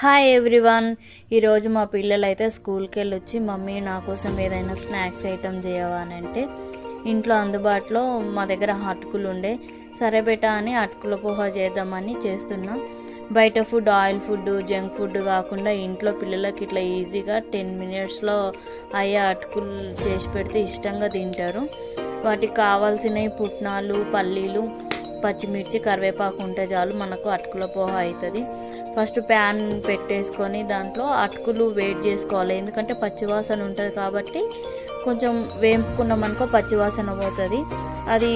Hi everyone. ఈరోజు మా పిల్లలు అయితే స్కూల్కి వెళ్ళొచ్చి మమ్మీ నా కోసం ఏదైనా స్నాక్స్ ఐటమ్ చేయవా అని అంటే ఇంట్లో అందుబాటులో మా దగ్గర అటుకులు ఉండే, సరే బేటా అని అటుకుల పోహా చేద్దామని చేస్తున్నాం. బయట food, oil food, junk food కాకుండా ఇంట్లో పిల్లలకి ఇట్లా ఈజీగా 10 minutesలో అయ్యే అటుకులు చేసి పెడితే ఇష్టంగా తింటారు. వాటికి కావాల్సినవి పుట్నాలు, పల్లీలు, పచ్చిమిర్చి, కరివేపాకు ఉంటే చాలు మనకు అటుకుల పోహా అవుతుంది. ఫస్ట్ ప్యాన్ పెట్టేసుకొని దాంట్లో అటుకులు వేడి చేసుకోవాలి. ఎందుకంటే పచ్చివాసన ఉంటుంది కాబట్టి కొంచెం వేపుకున్నామనుకో పచ్చివాసన పోతుంది. అది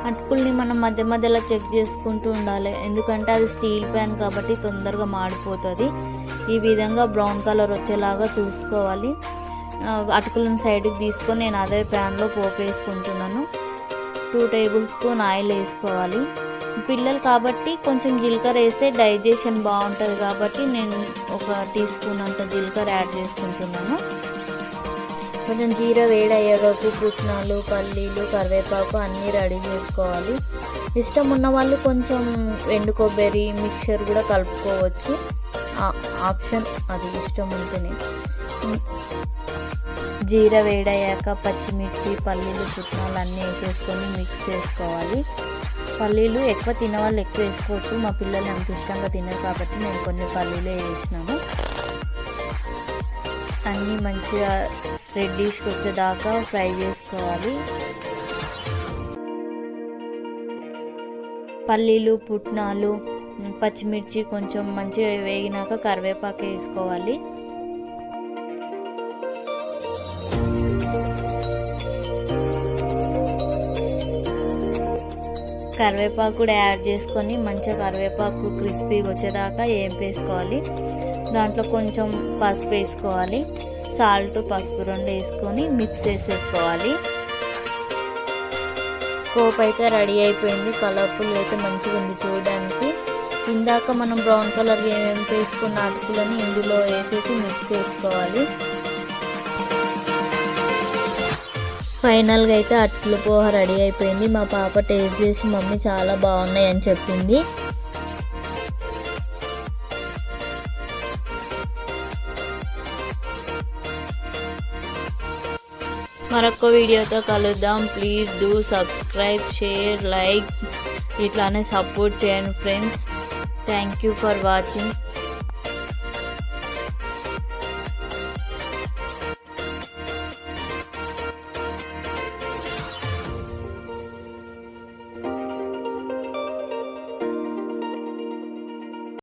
అటుకుల్ని మనం మధ్య మధ్యలో చెక్ చేసుకుంటూ ఉండాలి, ఎందుకంటే అది స్టీల్ ప్యాన్ కాబట్టి తొందరగా మాడిపోతుంది. ఈ విధంగా బ్రౌన్ కలర్ వచ్చేలాగా చూసుకోవాలి. అటుకులను సైడ్కి తీసుకొని నేను అదే ప్యాన్లో పోపు వేసుకుంటున్నాను. 2 tablespoon ఆయిల్ వేసుకోవాలి. పిల్లలు కాబట్టి కొంచెం జీలకర్ర వేస్తే డైజెషన్ బాగుంటుంది కాబట్టి నేను 1 teaspoon అంత జీలకర్ర యాడ్ చేసుకుంటున్నాను. కొంచెం జీర వేడయ్యేలోపు పుట్నాలు, పల్లీలు, కరివేపాకు అన్నీ రెడీ చేసుకోవాలి. ఇష్టం ఉన్న వాళ్ళు కొంచెం ఎండు కొబ్బరి మిక్చర్ కూడా కలుపుకోవచ్చు, ఆప్షన్, అది ఇష్టం ఉంటేనే. జీర వేడయ్యాక పచ్చిమిర్చి, పల్లీలు, పుట్నాలు అన్నీ వేసేసుకొని మిక్స్ చేసుకోవాలి. పల్లీలు ఎక్కువ తినవాళ్ళు ఎక్కువ వేసుకోవచ్చు, మా పిల్లలు అంత ఇష్టంగా తినరు కాబట్టి నేను కొన్ని పల్లీలే వేసినాను. అన్నీ మంచిగా రెడ్డిష్కి వచ్చేదాకా ఫ్రై చేసుకోవాలి. పల్లీలు, పుట్నాలు, పచ్చిమిర్చి కొంచెం మంచిగా వేగినాక కరివేపాకు వేసుకోవాలి. కరివేపాకు కూడా యాడ్ చేసుకొని మంచిగా కరివేపాకు క్రిస్పీగా వచ్చేదాకా వేసుకోవాలి. దాంట్లో కొంచెం పసుపు వేసుకోవాలి, సాల్ట్, పసుపు 2 వేసుకొని మిక్స్ చేసేసుకోవాలి. పోపు అయితే రెడీ అయిపోయింది. కలర్ఫుల్ అయితే మంచిగా ఉంది చూడడానికి. ఇందాక మనం బ్రౌన్ కలర్ వేసుకున్న అటుకులని ఇందులో వేసేసి మిక్స్ చేసుకోవాలి. ఫైనల్గా అయితే అటుకుల పోహా రెడీ అయిపోయింది. మా పాప టేస్ట్ చేసి మమ్మీ చాలా బాగున్నాయి అని చెప్పింది. మరొక వీడియోతో కలుద్దాం. Please do subscribe, share, like, ఇట్లానే సపోర్ట్ చేయండి friends. Thank you for watching.